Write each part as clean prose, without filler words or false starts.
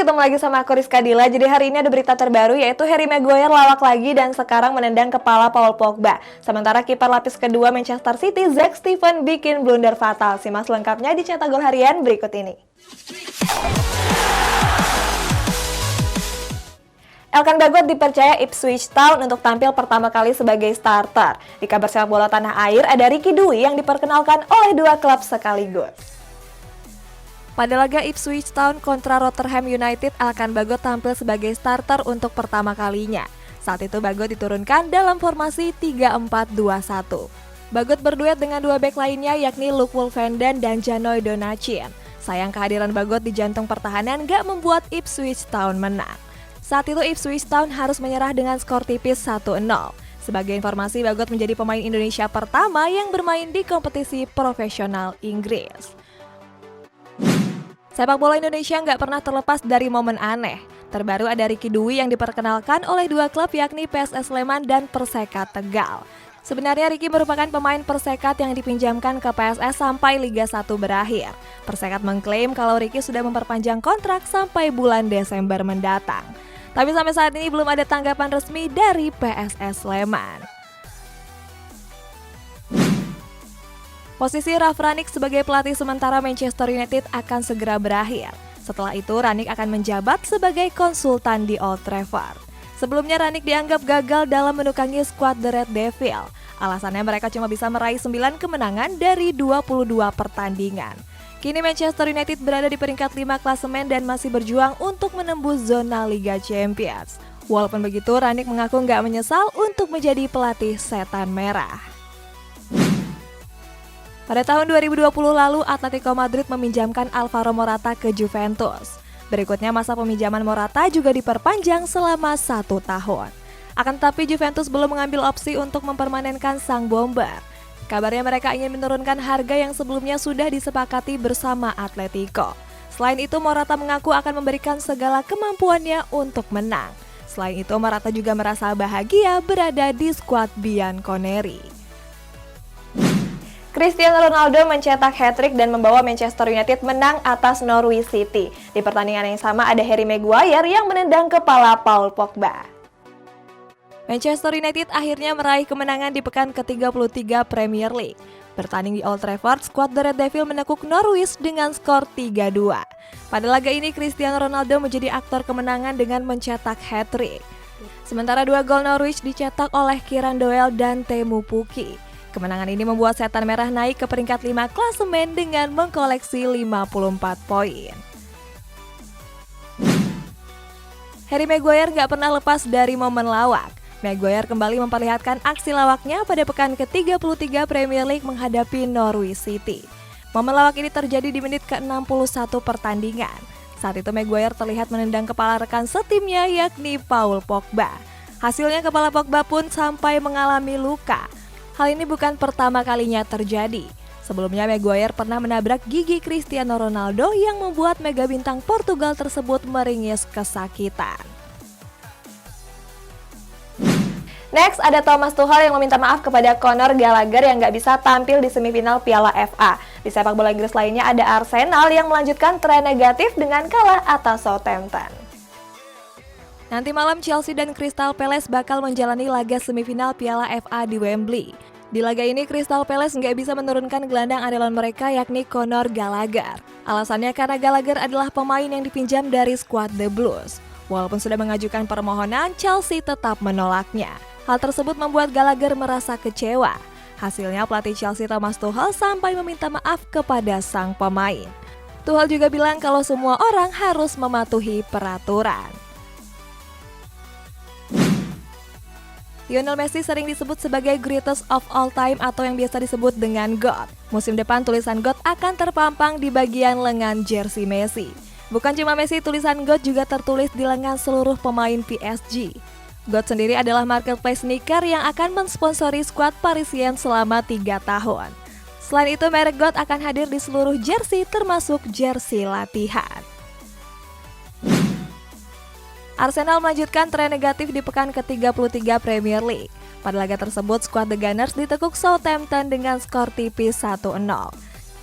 ketemu lagi sama aku Rizka Dila. Jadi hari ini ada berita terbaru yaitu Harry Maguire lawak lagi dan sekarang menendang kepala Paul Pogba. Sementara kiper lapis kedua Manchester City, Zack Steven, bikin blunder fatal. Simak selengkapnya di Cetak Gol Harian berikut ini. Elkan Bagot dipercaya Ipswich Town untuk tampil pertama kali sebagai starter. Di kabar sepak bola tanah air, ada Ricky Dwi yang diperkenalkan oleh dua klub sekaligus. Pada laga Ipswich Town kontra Rotherham United, Elkan Bagot tampil sebagai starter untuk pertama kalinya. Saat itu Bagot diturunkan dalam formasi 3-4-2-1. Bagot berduet dengan dua bek lainnya yakni Luke Wolfenden dan Janoy Donacien. Sayang kehadiran Bagot di jantung pertahanan gak membuat Ipswich Town menang. Saat itu Ipswich Town harus menyerah dengan skor tipis 1-0. Sebagai informasi, Bagot menjadi pemain Indonesia pertama yang bermain di kompetisi profesional Inggris. Sepak bola Indonesia nggak pernah terlepas dari momen aneh. Terbaru ada Ricky Dwi yang diperkenalkan oleh dua klub yakni PSS Sleman dan Persekat Tegal. Sebenarnya Ricky merupakan pemain Persekat yang dipinjamkan ke PSS sampai Liga 1 berakhir. Persekat mengklaim kalau Ricky sudah memperpanjang kontrak sampai bulan Desember mendatang. Tapi sampai saat ini belum ada tanggapan resmi dari PSS Sleman. Posisi Ralf Rangnick sebagai pelatih sementara Manchester United akan segera berakhir. Setelah itu, Rangnick akan menjabat sebagai konsultan di Old Trafford. Sebelumnya, Rangnick dianggap gagal dalam menukangi skuad The Red Devil. Alasannya mereka cuma bisa meraih 9 kemenangan dari 22 pertandingan. Kini Manchester United berada di peringkat 5 klasemen dan masih berjuang untuk menembus zona Liga Champions. Walaupun begitu, Rangnick mengaku nggak menyesal untuk menjadi pelatih setan merah. Pada tahun 2020 lalu, Atletico Madrid meminjamkan Alvaro Morata ke Juventus. Berikutnya masa peminjaman Morata juga diperpanjang selama 1 tahun. Akan tetapi Juventus belum mengambil opsi untuk mempermanenkan sang bomber. Kabarnya mereka ingin menurunkan harga yang sebelumnya sudah disepakati bersama Atletico. Selain itu, Morata mengaku akan memberikan segala kemampuannya untuk menang. Selain itu, Morata juga merasa bahagia berada di skuad Bianconeri. Cristiano Ronaldo mencetak hat-trick dan membawa Manchester United menang atas Norwich City. Di pertandingan yang sama ada Harry Maguire yang menendang kepala Paul Pogba. Manchester United akhirnya meraih kemenangan di pekan ke-33 Premier League. Bertanding di Old Trafford, skuad The Red Devil menekuk Norwich dengan skor 3-2. Pada laga ini, Cristiano Ronaldo menjadi aktor kemenangan dengan mencetak hat-trick. Sementara 2 gol Norwich dicetak oleh Kieran Doyle dan Teemu Pukki. Kemenangan ini membuat Setan Merah naik ke peringkat 5 klasemen dengan mengkoleksi 54 poin. Harry Maguire gak pernah lepas dari momen lawak. Maguire kembali memperlihatkan aksi lawaknya pada pekan ke-33 Premier League menghadapi Norwich City. Momen lawak ini terjadi di menit ke-61 pertandingan. Saat itu Maguire terlihat menendang kepala rekan setimnya yakni Paul Pogba. Hasilnya kepala Pogba pun sampai mengalami luka. Hal ini bukan pertama kalinya terjadi. Sebelumnya Maguire pernah menabrak gigi Cristiano Ronaldo yang membuat mega bintang Portugal tersebut meringis kesakitan. Next, ada Thomas Tuchel yang meminta maaf kepada Conor Gallagher yang nggak bisa tampil di semifinal Piala FA. Di sepak bola Inggris lainnya ada Arsenal yang melanjutkan tren negatif dengan kalah atas Southampton. Nanti malam Chelsea dan Crystal Palace bakal menjalani laga semifinal Piala FA di Wembley. Di laga ini Crystal Palace nggak bisa menurunkan gelandang andalan mereka yakni Conor Gallagher. Alasannya karena Gallagher adalah pemain yang dipinjam dari skuad The Blues. Walaupun sudah mengajukan permohonan, Chelsea tetap menolaknya. Hal tersebut membuat Gallagher merasa kecewa. Hasilnya pelatih Chelsea Thomas Tuchel sampai meminta maaf kepada sang pemain. Tuchel juga bilang kalau semua orang harus mematuhi peraturan. Lionel Messi sering disebut sebagai greatest of all time atau yang biasa disebut dengan GOAT. Musim depan tulisan GOAT akan terpampang di bagian lengan jersey Messi. Bukan cuma Messi, tulisan GOAT juga tertulis di lengan seluruh pemain PSG. GOAT sendiri adalah marketplace sneaker yang akan mensponsori skuad Parisien selama 3 tahun. Selain itu, merek GOAT akan hadir di seluruh jersey termasuk jersey latihan. Arsenal melanjutkan tren negatif di pekan ke-33 Premier League. Pada laga tersebut, skuad The Gunners ditekuk Southampton dengan skor tipis 1-0.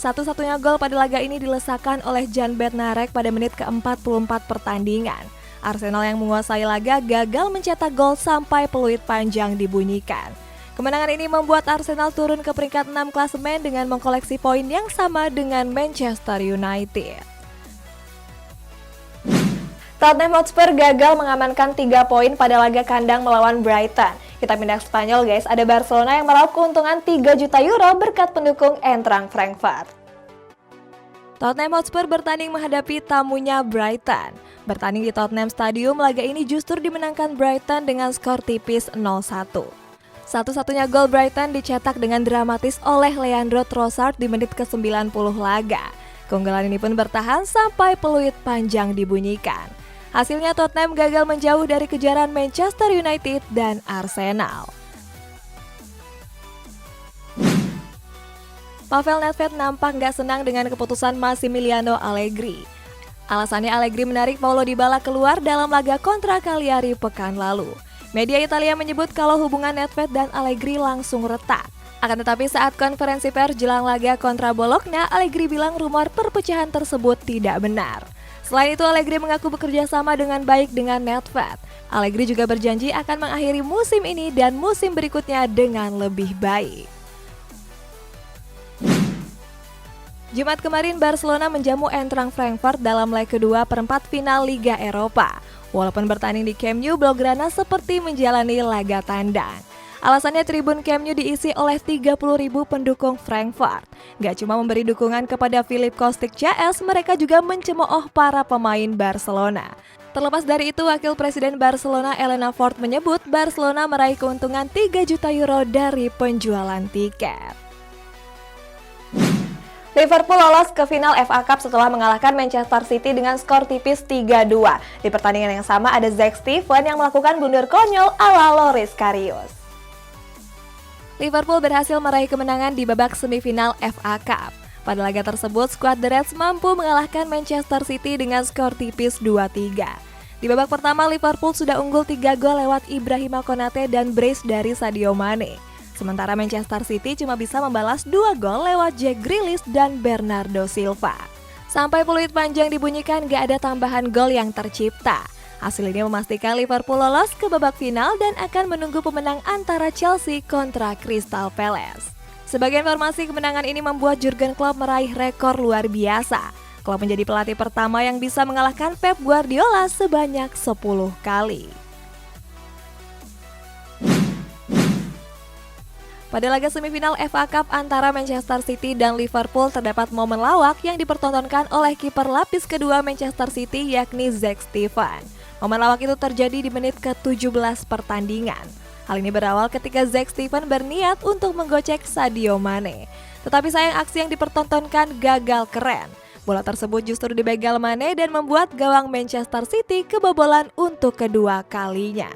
Satu-satunya gol pada laga ini dilesakan oleh Jan Bednarek pada menit ke-44 pertandingan. Arsenal yang menguasai laga gagal mencetak gol sampai peluit panjang dibunyikan. Kemenangan ini membuat Arsenal turun ke peringkat 6 klasemen dengan mengkoleksi poin yang sama dengan Manchester United. Tottenham Hotspur gagal mengamankan 3 poin pada laga kandang melawan Brighton. Kita pindah ke Spanyol guys, ada Barcelona yang meraup keuntungan 3 juta euro berkat pendukung Eintracht Frankfurt. Tottenham Hotspur bertanding menghadapi tamunya Brighton. Bertanding di Tottenham Stadium, laga ini justru dimenangkan Brighton dengan skor tipis 0-1. Satu-satunya gol Brighton dicetak dengan dramatis oleh Leandro Trossard di menit ke-90 laga. Keunggulan ini pun bertahan sampai peluit panjang dibunyikan. Hasilnya Tottenham gagal menjauh dari kejaran Manchester United dan Arsenal. Pavel Nedved nampak nggak senang dengan keputusan Massimiliano Allegri. Alasannya Allegri menarik Paulo Dybala keluar dalam laga kontra Cagliari pekan lalu. Media Italia menyebut kalau hubungan Nedved dan Allegri langsung retak. Akan tetapi saat konferensi pers jelang laga kontra Bologna, Allegri bilang rumor perpecahan tersebut tidak benar. Selain itu, Allegri mengaku bekerja sama dengan baik dengan Nedved. Allegri juga berjanji akan mengakhiri musim ini dan musim berikutnya dengan lebih baik. Jumat kemarin, Barcelona menjamu Eintracht Frankfurt dalam leg kedua perempat final Liga Eropa. Walaupun bertanding di Camp Nou, Blaugrana seperti menjalani laga tandang. Alasannya tribun Camp Nou diisi oleh 30.000 pendukung Frankfurt. Gak cuma memberi dukungan kepada Filip Kostic CS, mereka juga mencemooh para pemain Barcelona. Terlepas dari itu, Wakil Presiden Barcelona Elena Ford menyebut Barcelona meraih keuntungan 3 juta euro dari penjualan tiket. Liverpool lolos ke final FA Cup setelah mengalahkan Manchester City dengan skor tipis 3-2. Di pertandingan yang sama ada Zack Steven yang melakukan blunder konyol ala Loris Karius. Liverpool berhasil meraih kemenangan di babak semifinal FA Cup. Pada laga tersebut, skuad The Reds mampu mengalahkan Manchester City dengan skor tipis 2-3. Di babak pertama, Liverpool sudah unggul 3 gol lewat Ibrahima Konate dan brace dari Sadio Mane. Sementara Manchester City cuma bisa membalas 2 gol lewat Jack Grealish dan Bernardo Silva. Sampai peluit panjang dibunyikan, gak ada tambahan gol yang tercipta. Hasil ini memastikan Liverpool lolos ke babak final dan akan menunggu pemenang antara Chelsea kontra Crystal Palace. Sebagai informasi, kemenangan ini membuat Jurgen Klopp meraih rekor luar biasa. Klopp menjadi pelatih pertama yang bisa mengalahkan Pep Guardiola sebanyak 10 kali. Pada laga semifinal FA Cup antara Manchester City dan Liverpool terdapat momen lawak yang dipertontonkan oleh kiper lapis kedua Manchester City yakni Zack Steven. Momen lawak itu terjadi di menit ke-17 pertandingan. Hal ini berawal ketika Zack Steven berniat untuk menggocek Sadio Mane. Tetapi sayang aksi yang dipertontonkan gagal keren. Bola tersebut justru dibegal Mane dan membuat gawang Manchester City kebobolan untuk kedua kalinya.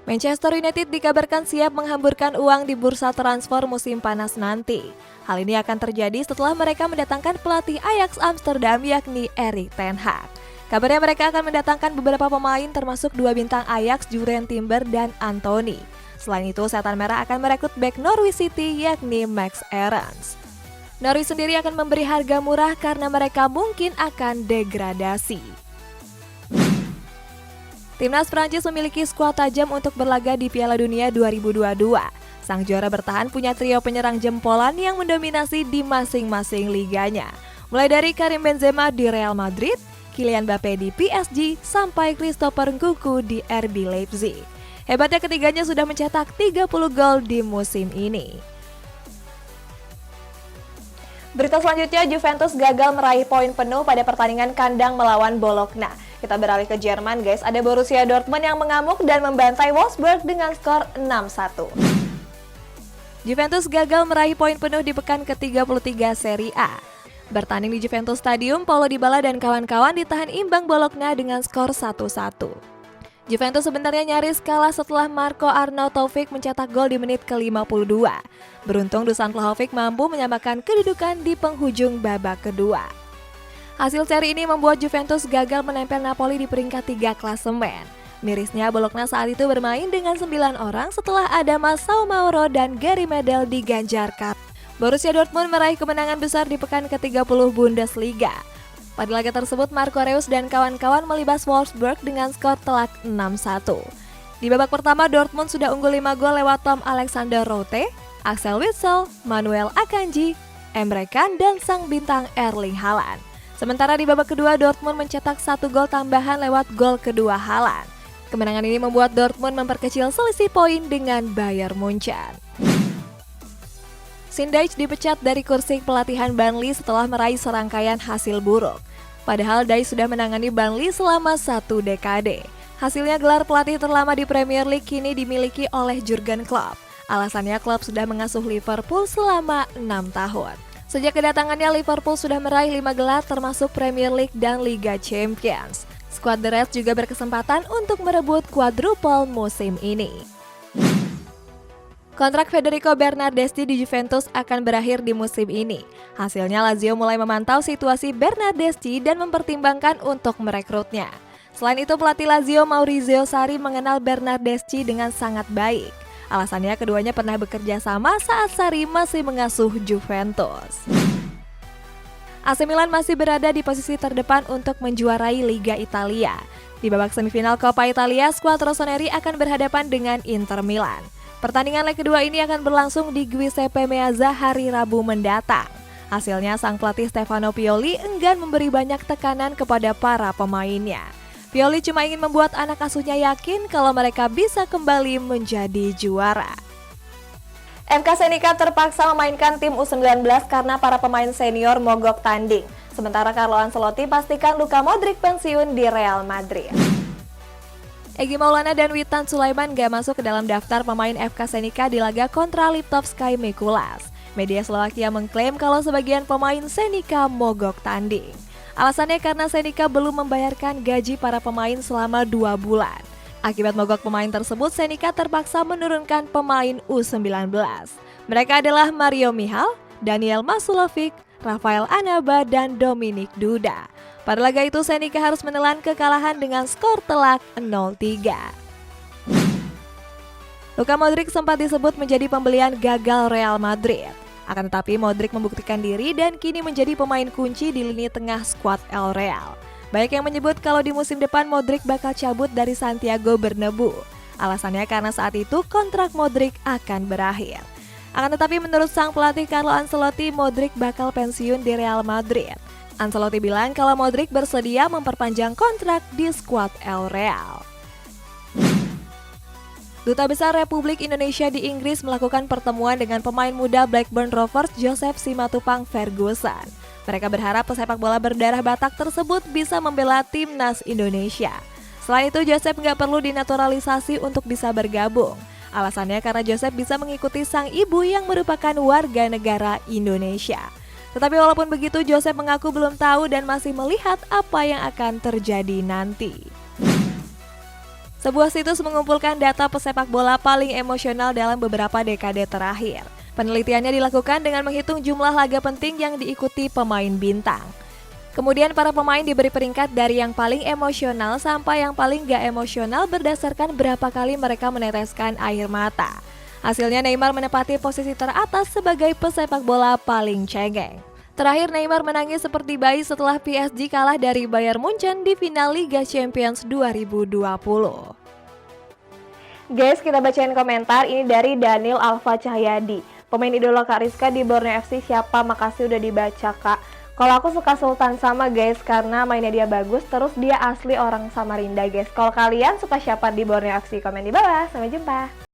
Manchester United dikabarkan siap menghamburkan uang di bursa transfer musim panas nanti. Hal ini akan terjadi setelah mereka mendatangkan pelatih Ajax Amsterdam yakni Erik ten Hag. Kabarnya mereka akan mendatangkan beberapa pemain termasuk 2 bintang Ajax, Jurrien Timber dan Anthony. Selain itu, Setan Merah akan merekrut bek Norwich City yakni Max Aarons. Norwich sendiri akan memberi harga murah karena mereka mungkin akan degradasi. Timnas Prancis memiliki skuad tajam untuk berlaga di Piala Dunia 2022. Sang juara bertahan punya trio penyerang jempolan yang mendominasi di masing-masing liganya. Mulai dari Karim Benzema di Real Madrid, Kylian Mbappe di PSG, sampai Christopher Nkunku di RB Leipzig. Hebatnya ketiganya sudah mencetak 30 gol di musim ini. Berita selanjutnya, Juventus gagal meraih poin penuh pada pertandingan kandang melawan Bologna. Kita beralih ke Jerman guys, ada Borussia Dortmund yang mengamuk dan membantai Wolfsburg dengan skor 6-1. Juventus gagal meraih poin penuh di pekan ke-33 Serie A. Bertanding di Juventus Stadium, Paulo Dybala dan kawan-kawan ditahan imbang Bologna dengan skor 1-1. Juventus sebenarnya nyaris kalah setelah Marco Arnautovic mencetak gol di menit ke-52. Beruntung Dusan Vlahovic mampu menyamakan kedudukan di penghujung babak kedua. Hasil seri ini membuat Juventus gagal menempel Napoli di peringkat 3 klasemen. Mirisnya Bologna saat itu bermain dengan 9 orang setelah ada Masao Mauro dan Gary Medel diganjar kartu. Borussia Dortmund meraih kemenangan besar di pekan ke-30 Bundesliga. Pada laga tersebut, Marco Reus dan kawan-kawan melibas Wolfsburg dengan skor telak 6-1. Di babak pertama, Dortmund sudah unggul 5 gol lewat Tom Alexander Rote, Axel Witsel, Manuel Akanji, Emre Can, dan sang bintang Erling Haaland. Sementara di babak kedua, Dortmund mencetak 1 gol tambahan lewat gol kedua Haaland. Kemenangan ini membuat Dortmund memperkecil selisih poin dengan Bayern Munchen. Sindaich dipecat dari kursi pelatihan Burnley setelah meraih serangkaian hasil buruk. Padahal Dyche sudah menangani Burnley selama 1 dekade. Hasilnya gelar pelatih terlama di Premier League kini dimiliki oleh Jurgen Klopp. Alasannya klub sudah mengasuh Liverpool selama 6 tahun. Sejak kedatangannya, Liverpool sudah meraih 5 gelar termasuk Premier League dan Liga Champions. Skuad The Reds juga berkesempatan untuk merebut quadruple musim ini. Kontrak Federico Bernardeschi di Juventus akan berakhir di musim ini. Hasilnya Lazio mulai memantau situasi Bernardeschi dan mempertimbangkan untuk merekrutnya. Selain itu, pelatih Lazio Maurizio Sarri mengenal Bernardeschi dengan sangat baik. Alasannya keduanya pernah bekerja sama saat Sarri masih mengasuh Juventus. AC Milan masih berada di posisi terdepan untuk menjuarai Liga Italia. Di babak semifinal Coppa Italia, skuad rossoneri akan berhadapan dengan Inter Milan. Pertandingan leg kedua ini akan berlangsung di Giuseppe Meazza hari Rabu mendatang. Hasilnya sang pelatih Stefano Pioli enggan memberi banyak tekanan kepada para pemainnya. Pioli cuma ingin membuat anak asuhnya yakin kalau mereka bisa kembali menjadi juara. FK Senica terpaksa memainkan tim U19 karena para pemain senior mogok tanding. Sementara Carlo Ancelotti pastikan Luka Modric pensiun di Real Madrid. Egy Maulana dan Witan Sulaiman gak masuk ke dalam daftar pemain FK Senica di laga kontra Liptovský Mikuláš. Media Slovakia mengklaim kalau sebagian pemain Senica mogok tanding. Alasannya karena Senica belum membayarkan gaji para pemain selama 2 bulan. Akibat mogok pemain tersebut, Senica terpaksa menurunkan pemain U19. Mereka adalah Mario Mihal, Daniel Masulovic, Rafael Anaba, dan Dominik Duda. Pada laga itu, Senica harus menelan kekalahan dengan skor telak 0-3. Luka Modric sempat disebut menjadi pembelian gagal Real Madrid. Akan tetapi Modric membuktikan diri dan kini menjadi pemain kunci di lini tengah skuad El Real. Banyak yang menyebut kalau di musim depan Modric bakal cabut dari Santiago Bernabeu. Alasannya karena saat itu kontrak Modric akan berakhir. Akan tetapi menurut sang pelatih Carlo Ancelotti, Modric bakal pensiun di Real Madrid. Ancelotti bilang kalau Modric bersedia memperpanjang kontrak di skuad El Real. Duta Besar Republik Indonesia di Inggris melakukan pertemuan dengan pemain muda Blackburn Rovers Joseph Simatupang Ferguson. Mereka berharap pesepak bola berdarah Batak tersebut bisa membela timnas Indonesia. Selain itu, Joseph nggak perlu dinaturalisasi untuk bisa bergabung. Alasannya karena Joseph bisa mengikuti sang ibu yang merupakan warga negara Indonesia. Tetapi walaupun begitu, Joseph mengaku belum tahu dan masih melihat apa yang akan terjadi nanti. Sebuah situs mengumpulkan data pesepak bola paling emosional dalam beberapa dekade terakhir. Penelitiannya dilakukan dengan menghitung jumlah laga penting yang diikuti pemain bintang. Kemudian para pemain diberi peringkat dari yang paling emosional sampai yang paling gak emosional berdasarkan berapa kali mereka meneteskan air mata. Hasilnya Neymar menempati posisi teratas sebagai pesepak bola paling cengeng. Terakhir Neymar menangis seperti bayi setelah PSG kalah dari Bayern Munchen di final Liga Champions 2020. Guys, kita bacain komentar ini dari Daniel Alfa Cahyadi. Pemain idola Kak Rizka di Borneo FC siapa? Makasih udah dibaca, Kak. Kalau aku suka Sultan Sama, guys, karena mainnya dia bagus, terus dia asli orang Samarinda, guys. Kalau kalian suka siapa di Borneo FC? Komen di bawah. Sampai jumpa.